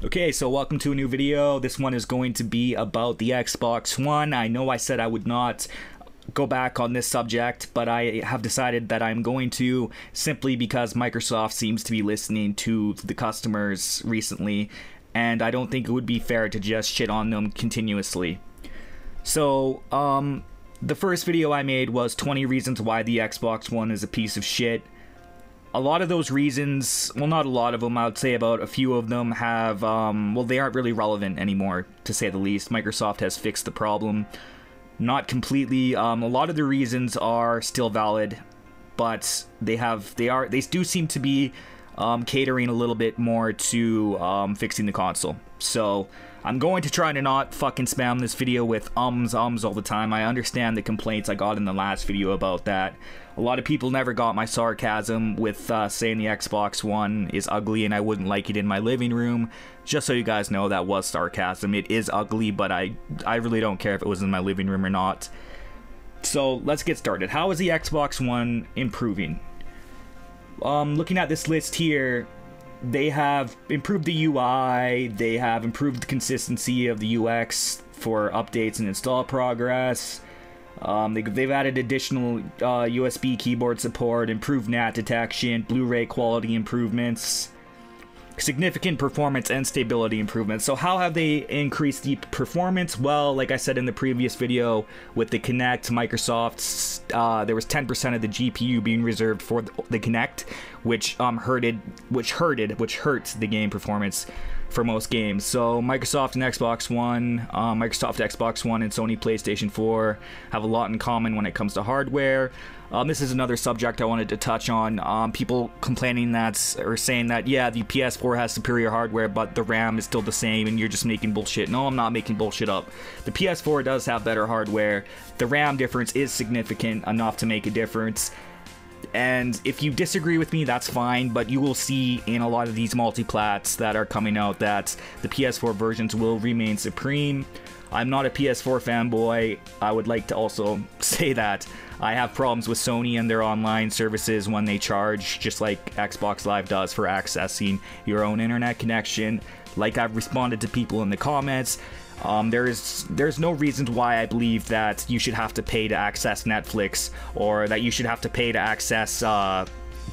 Okay, so welcome to a new video. This one is going to be about the Xbox One. I know I said I would not go back on this subject, but I have decided that I'm going to, simply because Microsoft seems to be listening to the customers recently, and I don't think it would be fair to just shit on them continuously. So, the first video I made was 20 reasons why the Xbox One is a piece of shit. A lot of those reasons, well, not a lot of them, I would say about a few of them have, well, they aren't really relevant anymore, to say the least. Microsoft has fixed the problem. Not completely. A lot of the reasons are still valid, but they do seem to be catering a little bit more to fixing the console. So I'm going to try to not fucking spam this video with ums all the time. I understand the complaints I got in the last video about that. A lot of people never got my sarcasm with saying the Xbox One is ugly and I wouldn't like it in my living room. Just so you guys know, that was sarcasm. It is ugly, but I really don't care if it was in my living room or not. So let's get started. How is the Xbox One improving? Looking at this list here, they have improved the UI, they have improved the consistency of the UX for updates and install progress. They've added additional USB keyboard support, improved NAT detection, Blu-ray quality improvements, significant performance and stability improvements. So how have they increased the performance? Well, like I said in the previous video with the Kinect, Microsoft's there was 10% of the GPU being reserved for the Kinect, which hurt the game performance for most games. So Microsoft and Xbox One, Microsoft Xbox One and Sony PlayStation 4 have a lot in common when it comes to hardware. This is another subject I wanted to touch on. People complaining or saying that, yeah, the PS4 has superior hardware, but the RAM is still the same and you're just making bullshit. No, I'm not making bullshit up. The PS4 does have better hardware. The RAM difference is significant enough to make a difference. And if you disagree with me, that's fine, but you will see in a lot of these multiplats that are coming out that the PS4 versions will remain supreme. I'm not a PS4 fanboy. I would like to also say that I have problems with Sony and their online services when they charge, just like Xbox Live does for accessing your own internet connection. Like I've responded to people in the comments, there's no reason why I believe that you should have to pay to access Netflix, or that you should have to pay to access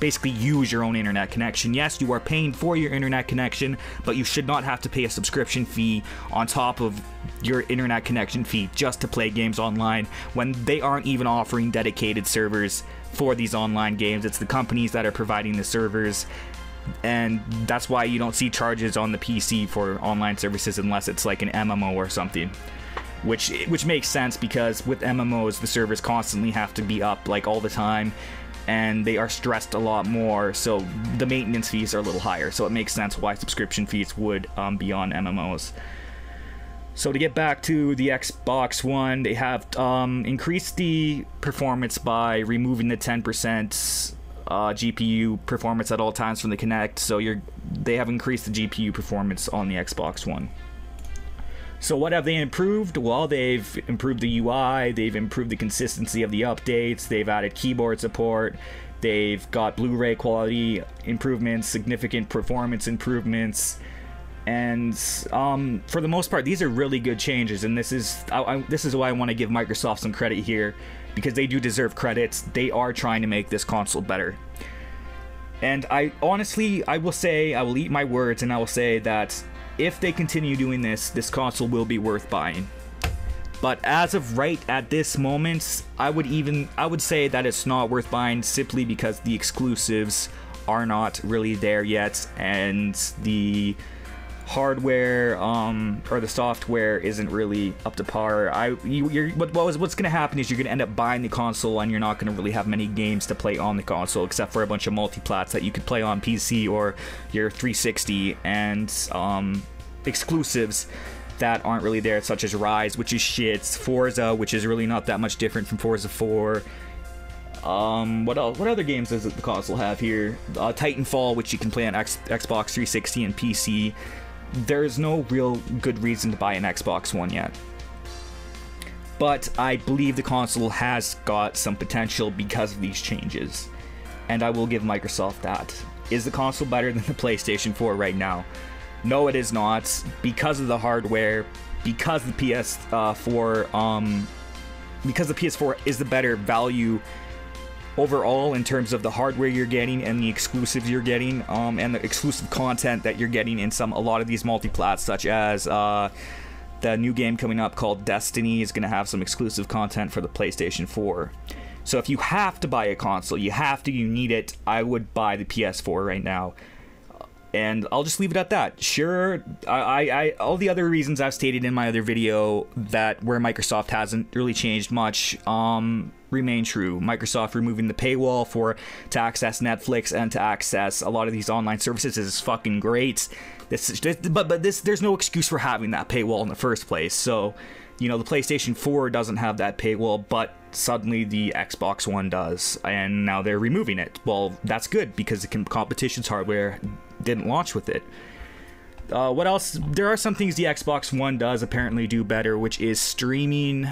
basically use your own internet connection. Yes, you are paying for your internet connection, but you should not have to pay a subscription fee on top of your internet connection fee just to play games online when they aren't even offering dedicated servers for these online games. It's the companies that are providing the servers, and that's why you don't see charges on the PC for online services unless it's like an MMO or something. Which makes sense, because with MMOs the servers constantly have to be up like all the time, and they are stressed a lot more, so the maintenance fees are a little higher. So it makes sense why subscription fees would be on MMOs. So to get back to the Xbox One, they have increased the performance by removing the 10% GPU performance at all times from the Kinect. So they have increased the GPU performance on the Xbox One. So what have they improved? Well, they've improved the UI, they've improved the consistency of the updates, they've added keyboard support, they've got Blu-ray quality improvements, significant performance improvements, and for the most part, these are really good changes. And this is why I want to give Microsoft some credit here, because they do deserve credits. They are trying to make this console better. And I will eat my words, and I will say that if they continue doing this, this console will be worth buying. But as of right at this moment, I would say that it's not worth buying, simply because the exclusives are not really there yet, and the hardware or the software isn't really up to par. What's gonna happen is you're gonna end up buying the console, and you're not gonna really have many games to play on the console, except for a bunch of multiplats that you could play on PC or your 360, and exclusives that aren't really there, such as Rise, which is shit, Forza, which is really not that much different from Forza 4. What else? What other games does the console have here? Titanfall, which you can play on Xbox 360 and PC. There's no real good reason to buy an Xbox One yet. But I believe the console has got some potential because of these changes, and I will give Microsoft that. Is the console better than the PlayStation 4 right now? No, it is not, because of the hardware, because the PS4, because the PS4 is the better value overall in terms of the hardware you're getting and the exclusives you're getting, and the exclusive content that you're getting in a lot of these multiplats, such as the new game coming up called Destiny is going to have some exclusive content for the PlayStation 4. So if you have to buy a console, you need it, I would buy the PS4 right now. And I'll just leave it at that. Sure, all the other reasons I've stated in my other video that where Microsoft hasn't really changed much remain true. Microsoft removing the paywall to access Netflix and to access a lot of these online services is fucking great. But there's no excuse for having that paywall in the first place. So, you know, the PlayStation 4 doesn't have that paywall, but suddenly the Xbox One does, and now they're removing it. Well, that's good, because the competition's hardware didn't launch with it. What else? There are some things the Xbox One does apparently do better, which is streaming.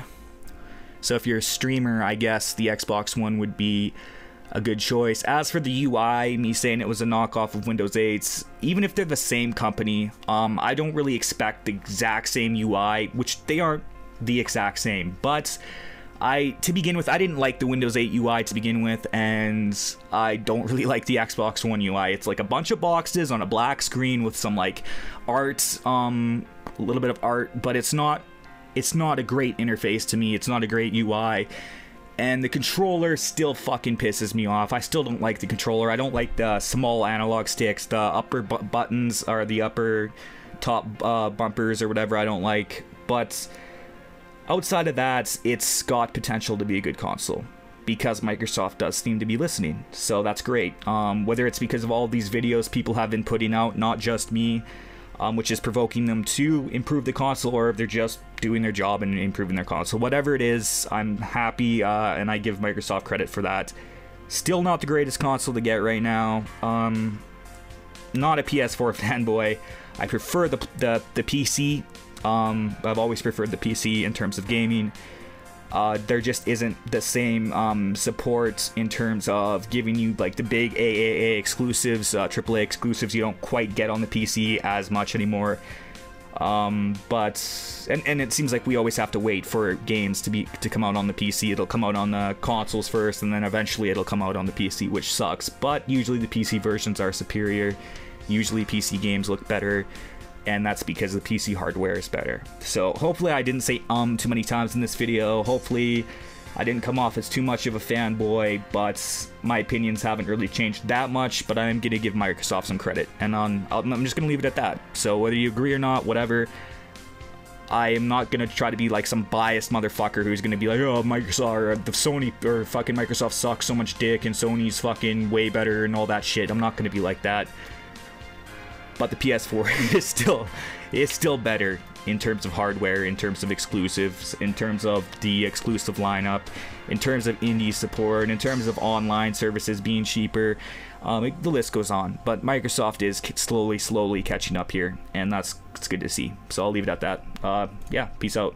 So if you're a streamer, I guess the Xbox One would be a good choice. As for the UI, me saying it was a knockoff of Windows 8, even if they're the same company, I don't really expect the exact same UI, which they aren't the exact same, but to begin with, I didn't like the Windows 8 UI to begin with, and I don't really like the Xbox One UI. It's like a bunch of boxes on a black screen with some like art, a little bit of art, but it's not a great interface to me. It's not a great UI. And the controller still fucking pisses me off. I still don't like the controller. I don't like the small analog sticks, the upper buttons, or the upper top bumpers or whatever I don't like. But outside of that, it's got potential to be a good console, because Microsoft does seem to be listening. So that's great. Whether it's because of all these videos people have been putting out, not just me, which is provoking them to improve the console, or if they're just doing their job and improving their console. Whatever it is, I'm happy, and I give Microsoft credit for that. Still not the greatest console to get right now. Not a PS4 fanboy. I prefer the PC. I've always preferred the PC in terms of gaming. There just isn't the same support in terms of giving you like the big AAA exclusives, AAA exclusives you don't quite get on the PC as much anymore. But it seems like we always have to wait for games to come out on the PC. It'll come out on the consoles first, and then eventually it'll come out on the PC, which sucks. But usually the PC versions are superior. Usually PC games look better, and that's because the PC hardware is better. So hopefully I didn't say too many times in this video. Hopefully I didn't come off as too much of a fanboy, but my opinions haven't really changed that much. But I'm gonna give Microsoft some credit, and I'm just gonna leave it at that. So whether you agree or not, whatever, I am not gonna try to be like some biased motherfucker who's gonna be like, oh, Microsoft or the Sony or fucking Microsoft sucks so much dick and Sony's fucking way better and all that shit. I'm not gonna be like that. But the PS4 is still better in terms of hardware, in terms of exclusives, in terms of the exclusive lineup, in terms of indie support, in terms of online services being cheaper. The list goes on. But Microsoft is slowly catching up here, and it's good to see. So I'll leave it at that. Yeah, peace out.